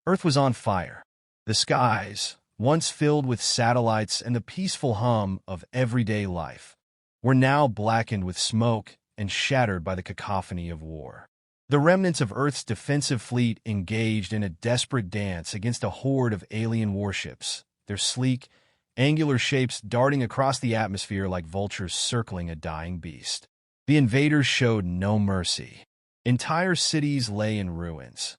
Earth was on fire. The skies, once filled with satellites and the peaceful hum of everyday life, were now blackened with smoke and shattered by the cacophony of war. The remnants of Earth's defensive fleet engaged in a desperate dance against a horde of alien warships, their sleek, angular shapes darting across the atmosphere like vultures circling a dying beast. The invaders showed no mercy. Entire cities lay in ruins.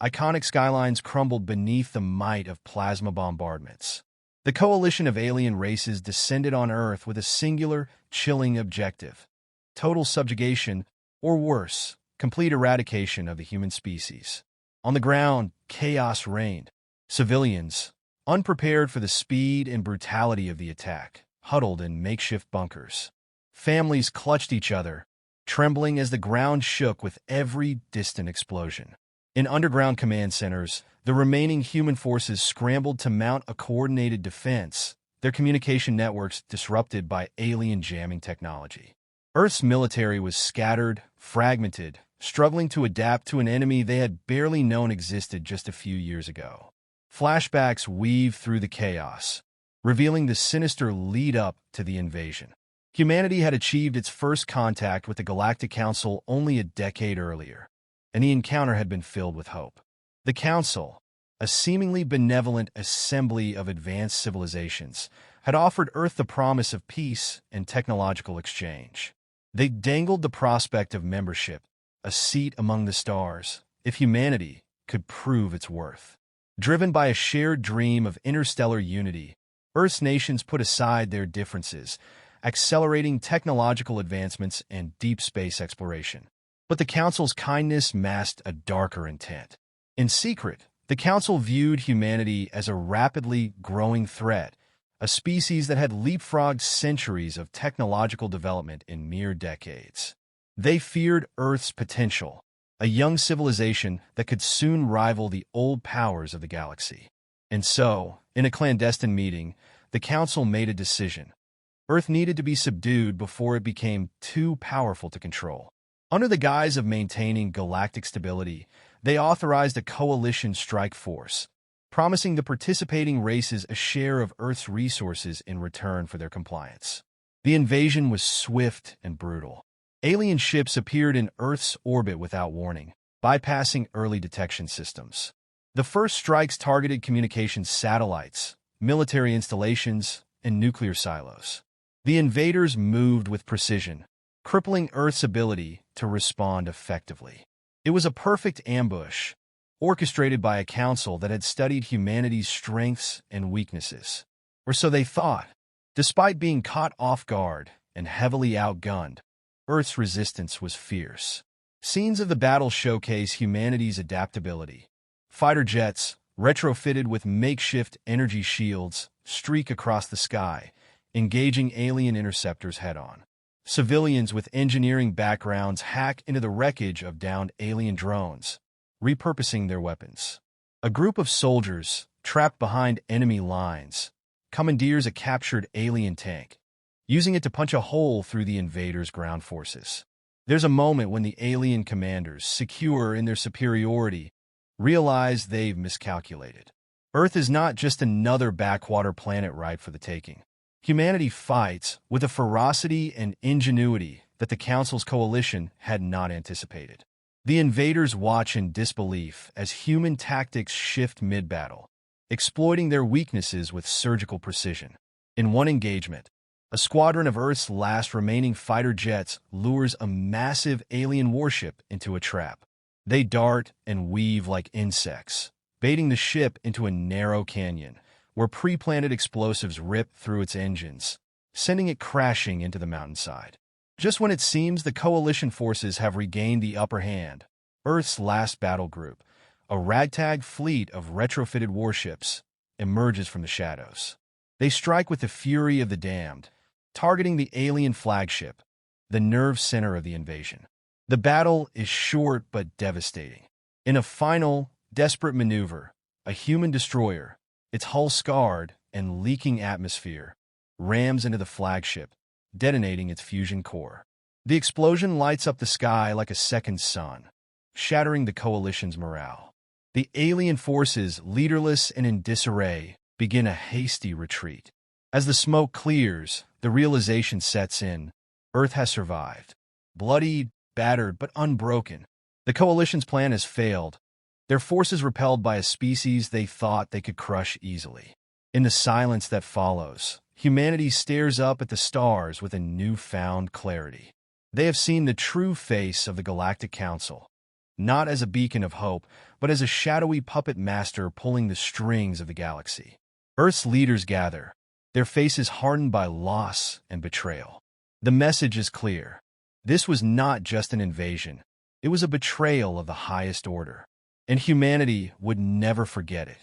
Iconic skylines crumbled beneath the might of plasma bombardments. The coalition of alien races descended on Earth with a singular, chilling objective: total subjugation, or worse, complete eradication of the human species. On the ground, chaos reigned. Civilians, unprepared for the speed and brutality of the attack, huddled in makeshift bunkers. Families clutched each other, trembling as the ground shook with every distant explosion. In underground command centers, the remaining human forces scrambled to mount a coordinated defense, their communication networks disrupted by alien jamming technology. Earth's military was scattered, fragmented, struggling to adapt to an enemy they had barely known existed just a few years ago. Flashbacks weave through the chaos, revealing the sinister lead-up to the invasion. Humanity had achieved its first contact with the Galactic Council only a decade earlier, and the encounter had been filled with hope. The Council, a seemingly benevolent assembly of advanced civilizations, had offered Earth the promise of peace and technological exchange. They dangled the prospect of membership, a seat among the stars, if humanity could prove its worth. Driven by a shared dream of interstellar unity, Earth's nations put aside their differences, accelerating technological advancements and deep space exploration. But the Council's kindness masked a darker intent. In secret, the Council viewed humanity as a rapidly growing threat, a species that had leapfrogged centuries of technological development in mere decades. They feared Earth's potential, a young civilization that could soon rival the old powers of the galaxy. And so, in a clandestine meeting, the Council made a decision. Earth needed to be subdued before it became too powerful to control. Under the guise of maintaining galactic stability, they authorized a coalition strike force, promising the participating races a share of Earth's resources in return for their compliance. The invasion was swift and brutal. Alien ships appeared in Earth's orbit without warning, bypassing early detection systems. The first strikes targeted communications satellites, military installations, and nuclear silos. The invaders moved with precision, crippling Earth's ability to respond effectively. It was a perfect ambush, orchestrated by a council that had studied humanity's strengths and weaknesses. Or so they thought. Despite being caught off guard and heavily outgunned, Earth's resistance was fierce. Scenes of the battle showcase humanity's adaptability. Fighter jets, retrofitted with makeshift energy shields, streak across the sky, engaging alien interceptors head-on. Civilians with engineering backgrounds hack into the wreckage of downed alien drones, repurposing their weapons. A group of soldiers, trapped behind enemy lines, commandeers a captured alien tank, using it to punch a hole through the invaders' ground forces. There's a moment when the alien commanders, secure in their superiority, realize they've miscalculated. Earth is not just another backwater planet ripe for the taking. Humanity fights with a ferocity and ingenuity that the Council's coalition had not anticipated. The invaders watch in disbelief as human tactics shift mid-battle, exploiting their weaknesses with surgical precision. In one engagement, a squadron of Earth's last remaining fighter jets lures a massive alien warship into a trap. They dart and weave like insects, baiting the ship into a narrow canyon, where pre-planted explosives rip through its engines, sending it crashing into the mountainside. Just when it seems the coalition forces have regained the upper hand, Earth's last battle group, a ragtag fleet of retrofitted warships, emerges from the shadows. They strike with the fury of the damned, targeting the alien flagship, the nerve center of the invasion. The battle is short but devastating. In a final, desperate maneuver, a human destroyer, its hull scarred and leaking atmosphere, rams into the flagship, detonating its fusion core. The explosion lights up the sky like a second sun, shattering the coalition's morale. The alien forces, leaderless and in disarray, begin a hasty retreat. As the smoke clears, the realization sets in. Earth has survived. Bloodied, battered, but unbroken. The Coalition's plan has failed. Their forces repelled by a species they thought they could crush easily. In the silence that follows, humanity stares up at the stars with a newfound clarity. They have seen the true face of the Galactic Council, not as a beacon of hope, but as a shadowy puppet master pulling the strings of the galaxy. Earth's leaders gather, their faces hardened by loss and betrayal. The message is clear. This was not just an invasion. It was a betrayal of the highest order, and humanity would never forget it.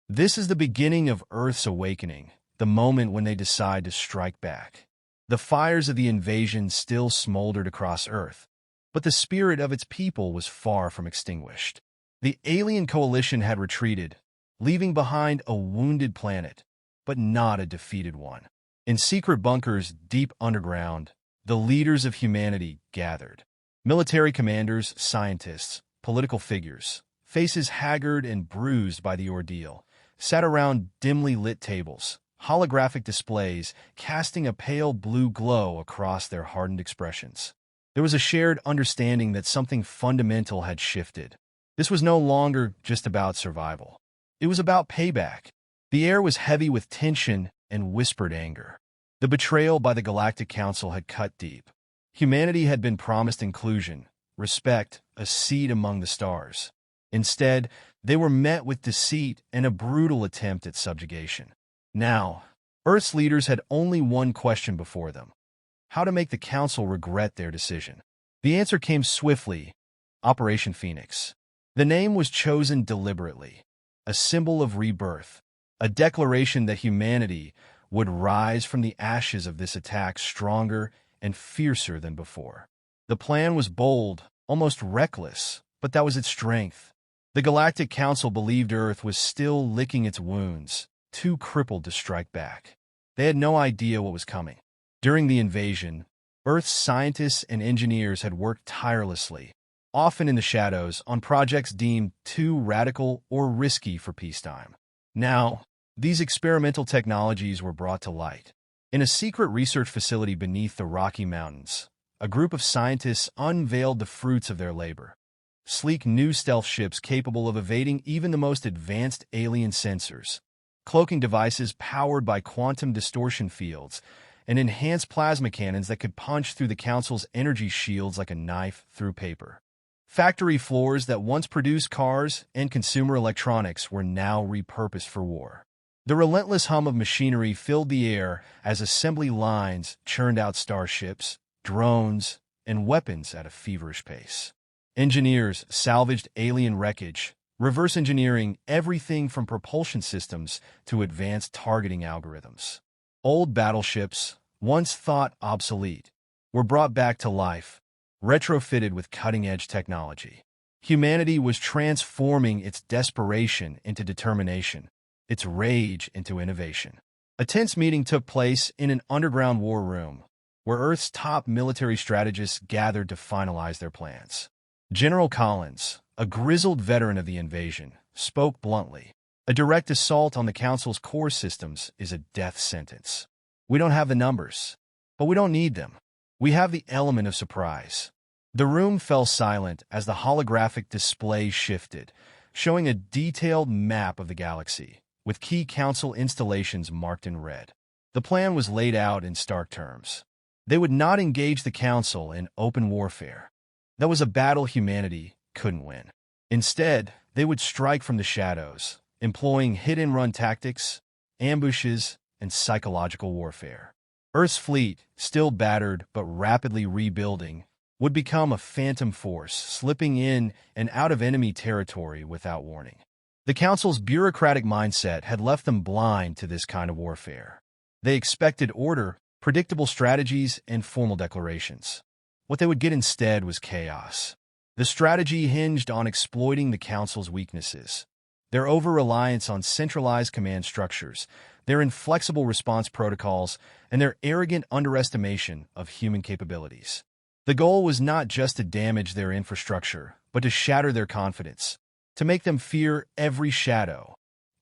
This is the beginning of Earth's awakening, the moment when they decide to strike back. The fires of the invasion still smoldered across Earth, but the spirit of its people was far from extinguished. The alien coalition had retreated, leaving behind a wounded planet, but not a defeated one. In secret bunkers deep underground, the leaders of humanity gathered. Military commanders, scientists, political figures, faces haggard and bruised by the ordeal, sat around dimly lit tables, holographic displays casting a pale blue glow across their hardened expressions. There was a shared understanding that something fundamental had shifted. This was no longer just about survival. It was about payback. The air was heavy with tension and whispered anger. The betrayal by the Galactic Council had cut deep. Humanity had been promised inclusion, respect, a seat among the stars. Instead, they were met with deceit and a brutal attempt at subjugation. Now, Earth's leaders had only one question before them: how to make the Council regret their decision. The answer came swiftly: Operation Phoenix. The name was chosen deliberately, a symbol of rebirth, a declaration that humanity would rise from the ashes of this attack stronger and fiercer than before. The plan was bold, almost reckless, but that was its strength. The Galactic Council believed Earth was still licking its wounds, too crippled to strike back. They had no idea what was coming. During the invasion, Earth's scientists and engineers had worked tirelessly, often in the shadows, on projects deemed too radical or risky for peacetime. Now, these experimental technologies were brought to light. In a secret research facility beneath the Rocky Mountains, a group of scientists unveiled the fruits of their labor. Sleek new stealth ships capable of evading even the most advanced alien sensors, cloaking devices powered by quantum distortion fields, and enhanced plasma cannons that could punch through the Council's energy shields like a knife through paper. Factory floors that once produced cars and consumer electronics were now repurposed for war. The relentless hum of machinery filled the air as assembly lines churned out starships, drones, and weapons at a feverish pace. Engineers salvaged alien wreckage, reverse engineering everything from propulsion systems to advanced targeting algorithms. Old battleships, once thought obsolete, were brought back to life, retrofitted with cutting-edge technology. Humanity was transforming its desperation into determination, its rage into innovation. A tense meeting took place in an underground war room, where Earth's top military strategists gathered to finalize their plans. General Collins, a grizzled veteran of the invasion, spoke bluntly. A direct assault on the Council's core systems is a death sentence. We don't have the numbers, but we don't need them. We have the element of surprise. The room fell silent as the holographic display shifted, showing a detailed map of the galaxy, with key Council installations marked in red. The plan was laid out in stark terms. They would not engage the Council in open warfare. That was a battle humanity couldn't win. Instead, they would strike from the shadows, employing hit-and-run tactics, ambushes, and psychological warfare. Earth's fleet, still battered but rapidly rebuilding, would become a phantom force, slipping in and out of enemy territory without warning. The Council's bureaucratic mindset had left them blind to this kind of warfare. They expected order, predictable strategies, and formal declarations. What they would get instead was chaos. The strategy hinged on exploiting the Council's weaknesses. Their over-reliance on centralized command structures, their inflexible response protocols, and their arrogant underestimation of human capabilities. The goal was not just to damage their infrastructure, but to shatter their confidence, to make them fear every shadow,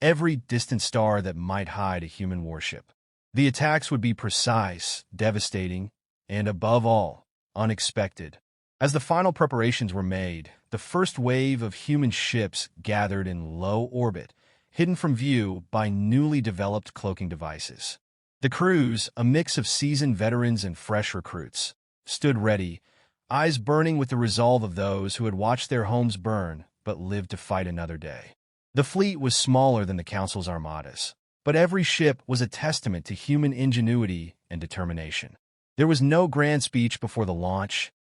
every distant star that might hide a human warship. The attacks would be precise, devastating, and above all, unexpected. As the final preparations were made, the first wave of human ships gathered in low orbit, hidden from view by newly developed cloaking devices. The crews, a mix of seasoned veterans and fresh recruits, stood ready, eyes burning with the resolve of those who had watched their homes burn but lived to fight another day. The fleet was smaller than the Council's armadas, but every ship was a testament to human ingenuity and determination. There was no grand speech before the launch,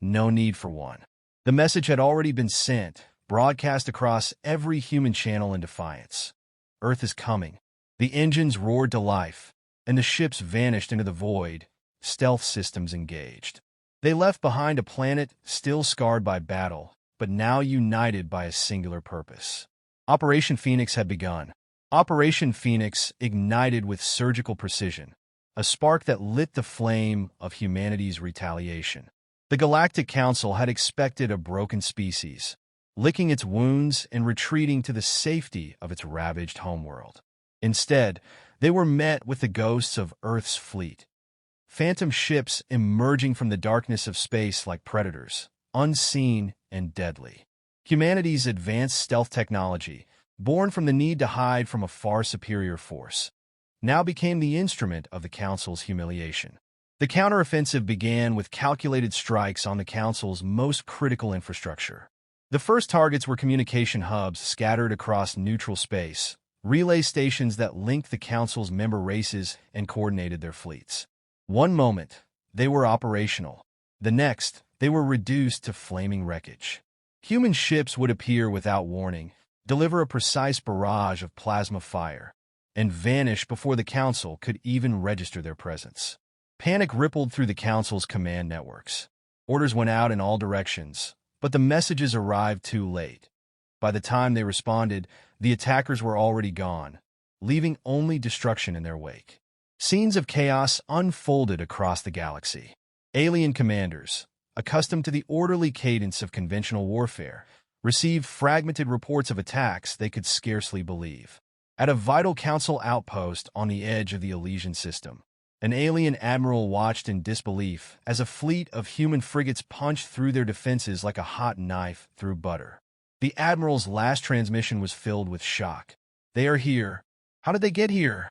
no need for one. The message had already been sent, broadcast across every human channel in defiance. Earth is coming. The engines roared to life, and the ships vanished into the void, stealth systems engaged. They left behind a planet still scarred by battle, but now united by a singular purpose. Operation Phoenix had begun. Operation Phoenix ignited with surgical precision, a spark that lit the flame of humanity's retaliation. The Galactic Council had expected a broken species, licking its wounds and retreating to the safety of its ravaged homeworld. Instead, they were met with the ghosts of Earth's fleet, phantom ships emerging from the darkness of space like predators, unseen and deadly. Humanity's advanced stealth technology, born from the need to hide from a far superior force, now became the instrument of the Council's humiliation. The counteroffensive began with calculated strikes on the Council's most critical infrastructure. The first targets were communication hubs scattered across neutral space, relay stations that linked the Council's member races and coordinated their fleets. One moment, they were operational. The next, they were reduced to flaming wreckage. Human ships would appear without warning, deliver a precise barrage of plasma fire, and vanish before the Council could even register their presence. Panic rippled through the Council's command networks. Orders went out in all directions, but the messages arrived too late. By the time they responded, the attackers were already gone, leaving only destruction in their wake. Scenes of chaos unfolded across the galaxy. Alien commanders, accustomed to the orderly cadence of conventional warfare, received fragmented reports of attacks they could scarcely believe. At a vital Council outpost on the edge of the Elysian system, an alien admiral watched in disbelief as a fleet of human frigates punched through their defenses like a hot knife through butter. The admiral's last transmission was filled with shock. "They are here. How did they get here?"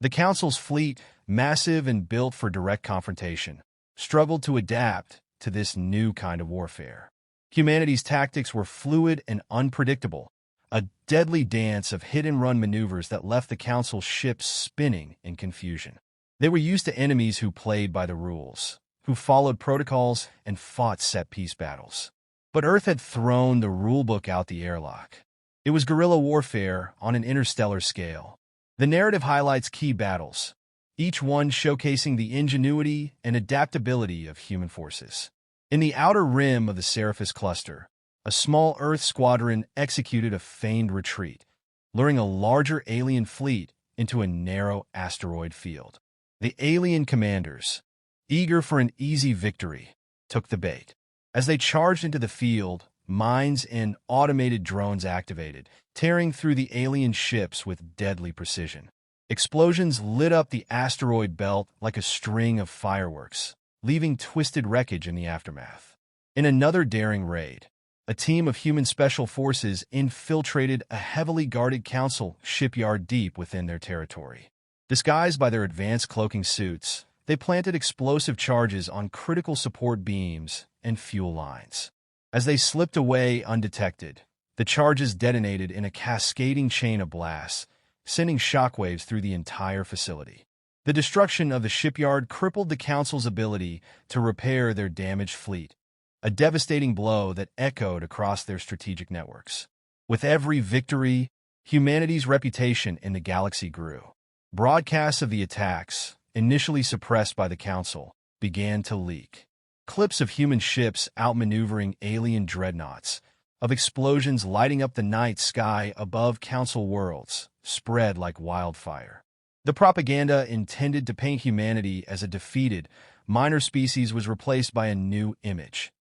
The Council's fleet, massive and built for direct confrontation, struggled to adapt to this new kind of warfare. Humanity's tactics were fluid and unpredictable, a deadly dance of hit-and-run maneuvers that left the Council's ships spinning in confusion. They were used to enemies who played by the rules, who followed protocols and fought set-piece battles. But Earth had thrown the rulebook out the airlock. It was guerrilla warfare on an interstellar scale. The narrative highlights key battles, each one showcasing the ingenuity and adaptability of human forces. In the outer rim of the Seraphis cluster, a small Earth squadron executed a feigned retreat, luring a larger alien fleet into a narrow asteroid field. The alien commanders, eager for an easy victory, took the bait. As they charged into the field, mines and automated drones activated, tearing through the alien ships with deadly precision. Explosions lit up the asteroid belt like a string of fireworks, leaving twisted wreckage in the aftermath. In another daring raid, a team of human special forces infiltrated a heavily guarded Council shipyard deep within their territory. Disguised by their advanced cloaking suits, they planted explosive charges on critical support beams and fuel lines. As they slipped away undetected, the charges detonated in a cascading chain of blasts, sending shockwaves through the entire facility. The destruction of the shipyard crippled the Council's ability to repair their damaged fleet, a devastating blow that echoed across their strategic networks. With every victory, humanity's reputation in the galaxy grew. Broadcasts of the attacks, initially suppressed by the Council, began to leak. Clips of human ships outmaneuvering alien dreadnoughts, of explosions lighting up the night sky above Council worlds, spread like wildfire. The propaganda intended to paint humanity as a defeated, minor species was replaced by a new image,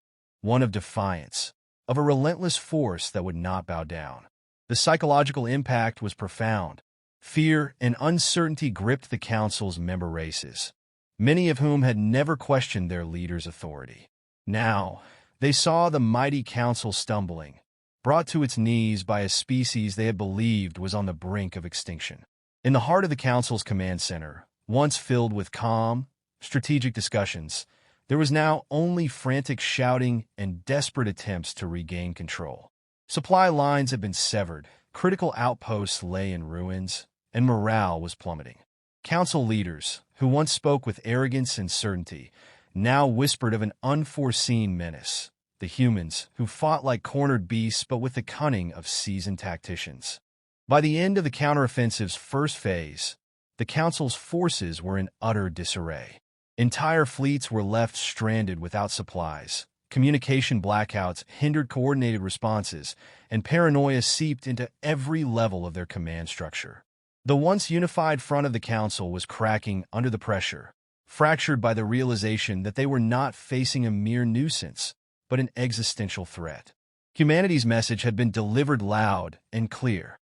one of defiance, of a relentless force that would not bow down. The psychological impact was profound. Fear and uncertainty gripped the council's member races, many of whom had never questioned their leader's authority. Now, they saw the mighty council stumbling, brought to its knees by a species they had believed was on the brink of extinction. In the heart of the council's command center, once filled with calm, strategic discussions, there was now only frantic shouting and desperate attempts to regain control. Supply lines had been severed, critical outposts lay in ruins, and morale was plummeting. Council leaders, who once spoke with arrogance and certainty, now whispered of an unforeseen menace: the humans, who fought like cornered beasts but with the cunning of seasoned tacticians. By the end of the counteroffensive's first phase, the Council's forces were in utter disarray. Entire fleets were left stranded without supplies, communication blackouts hindered coordinated responses, and paranoia seeped into every level of their command structure. The once unified front of the Council was cracking under the pressure, fractured by the realization that they were not facing a mere nuisance, but an existential threat. Humanity's message had been delivered loud and clear.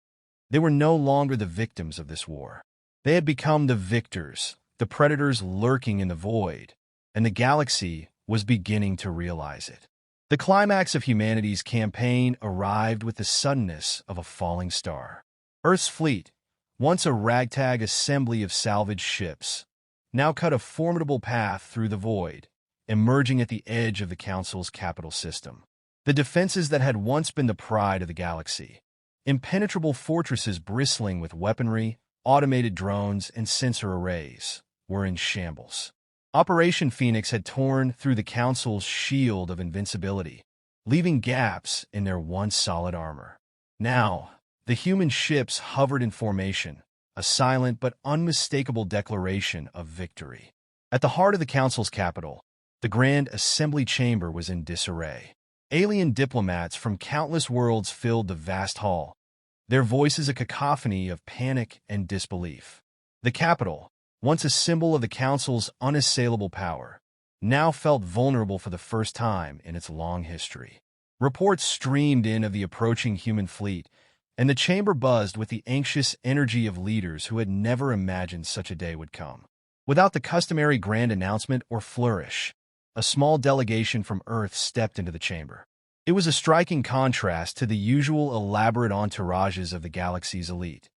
They were no longer the victims of this war. They had become the victors, the predators lurking in the void, and the galaxy was beginning to realize it. The climax of humanity's campaign arrived with the suddenness of a falling star. Earth's fleet, once a ragtag assembly of salvaged ships, now cut a formidable path through the void, emerging at the edge of the Council's capital system. The defenses that had once been the pride of the galaxy, impenetrable fortresses bristling with weaponry, automated drones, and sensor arrays, were in shambles. Operation Phoenix had torn through the Council's shield of invincibility, leaving gaps in their once solid armor. Now, the human ships hovered in formation, a silent but unmistakable declaration of victory. At the heart of the Council's capital, the Grand Assembly Chamber was in disarray. Alien diplomats from countless worlds filled the vast hall, their voices a cacophony of panic and disbelief. The capital, once a symbol of the Council's unassailable power, now felt vulnerable for the first time in its long history. Reports streamed in of the approaching human fleet, and the chamber buzzed with the anxious energy of leaders who had never imagined such a day would come. Without the customary grand announcement or flourish, a small delegation from Earth stepped into the chamber. It was a striking contrast to the usual elaborate entourages of the galaxy's elite.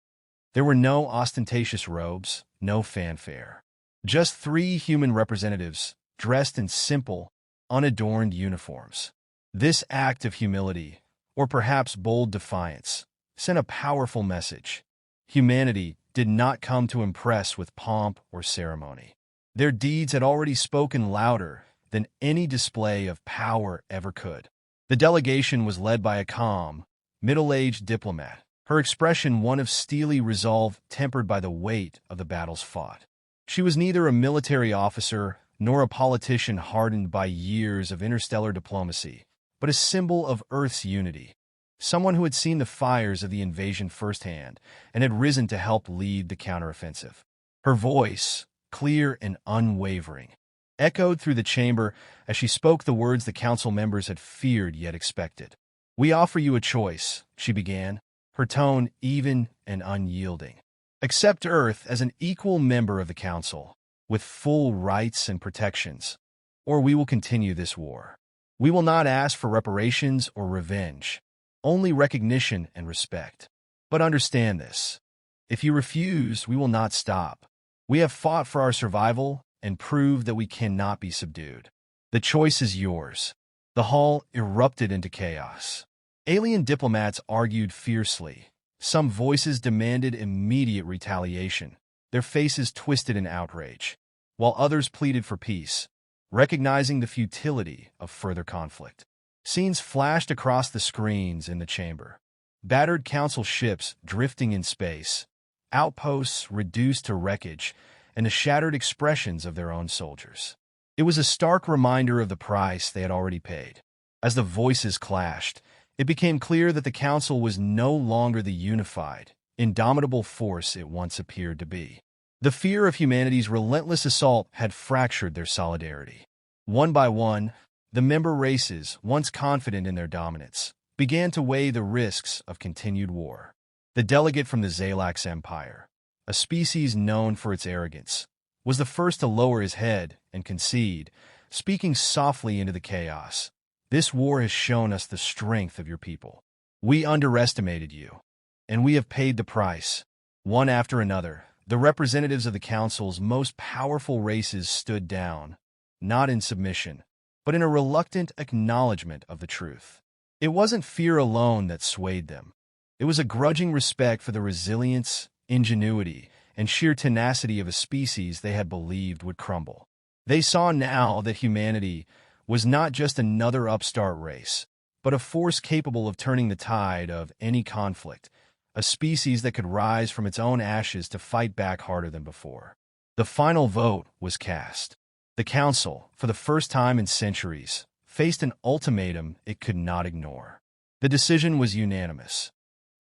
There were no ostentatious robes, no fanfare. Just 3 human representatives, dressed in simple, unadorned uniforms. This act of humility, or perhaps bold defiance, sent a powerful message. Humanity did not come to impress with pomp or ceremony. Their deeds had already spoken louder than any display of power ever could. The delegation was led by a calm, middle-aged diplomat, her expression one of steely resolve tempered by the weight of the battles fought. She was neither a military officer nor a politician hardened by years of interstellar diplomacy, but a symbol of Earth's unity, someone who had seen the fires of the invasion firsthand and had risen to help lead the counteroffensive. Her voice, clear and unwavering, echoed through the chamber as she spoke the words the council members had feared yet expected. "We offer you a choice," she began, her tone even and unyielding. "Accept Earth as an equal member of the council, with full rights and protections, or we will continue this war. We will not ask for reparations or revenge, only recognition and respect. But understand this: if you refuse, we will not stop. We have fought for our survival and proved that we cannot be subdued. The choice is yours." The hall erupted into chaos. Alien diplomats argued fiercely. Some voices demanded immediate retaliation, their faces twisted in outrage, while others pleaded for peace, recognizing the futility of further conflict. Scenes flashed across the screens in the chamber. Battered council ships drifting in space, outposts reduced to wreckage, and the shattered expressions of their own soldiers. It was a stark reminder of the price they had already paid. As the voices clashed, it became clear that the Council was no longer the unified, indomitable force it once appeared to be. The fear of humanity's relentless assault had fractured their solidarity. One by one, The member races, once confident in their dominance, began to weigh the risks of continued war. The delegate from the Zalax Empire, a species known for its arrogance, was the first to lower his head and concede, speaking softly into the chaos. This war has shown us the strength of your people. We underestimated you, and we have paid the price. One after another, the representatives of the council's most powerful races stood down, not in submission, but in a reluctant acknowledgement of the truth. It wasn't fear alone that swayed them. It was a grudging respect for the resilience, ingenuity, and sheer tenacity of a species they had believed would crumble. They saw now that humanity was not just another upstart race, but a force capable of turning the tide of any conflict, a species that could rise from its own ashes to fight back harder than before. The final vote was cast. The Council, for the first time in centuries, faced an ultimatum it could not ignore. The decision was unanimous.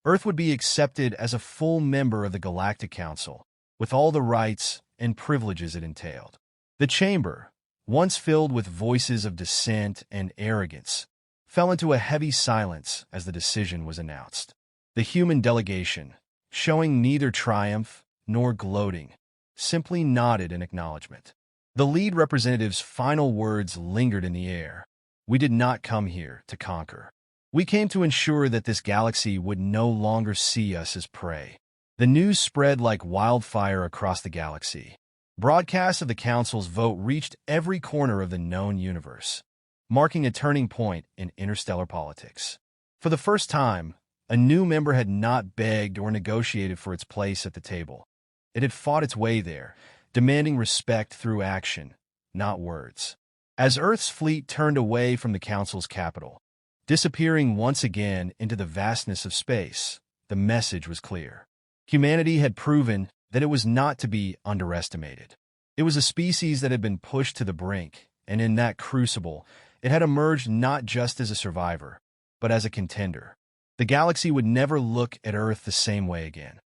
Earth would be accepted as a full member of the Galactic Council, with all the rights and privileges it entailed. The chamber, once filled with voices of dissent and arrogance, fell into a heavy silence as the decision was announced. The human delegation, showing neither triumph nor gloating, simply nodded in acknowledgement. The lead representative's final words lingered in the air. We did not come here to conquer. We came to ensure that this galaxy would no longer see us as prey. The news spread like wildfire across the galaxy. Broadcasts of the Council's vote reached every corner of the known universe, marking a turning point in interstellar politics. For the first time, a new member had not begged or negotiated for its place at the table. It had fought its way there, demanding respect through action, not words. As Earth's fleet turned away from the Council's capital, disappearing once again into the vastness of space, the message was clear. Humanity had proven that it was not to be underestimated. It was a species that had been pushed to the brink, and in that crucible, it had emerged not just as a survivor, but as a contender. The galaxy would never look at Earth the same way again.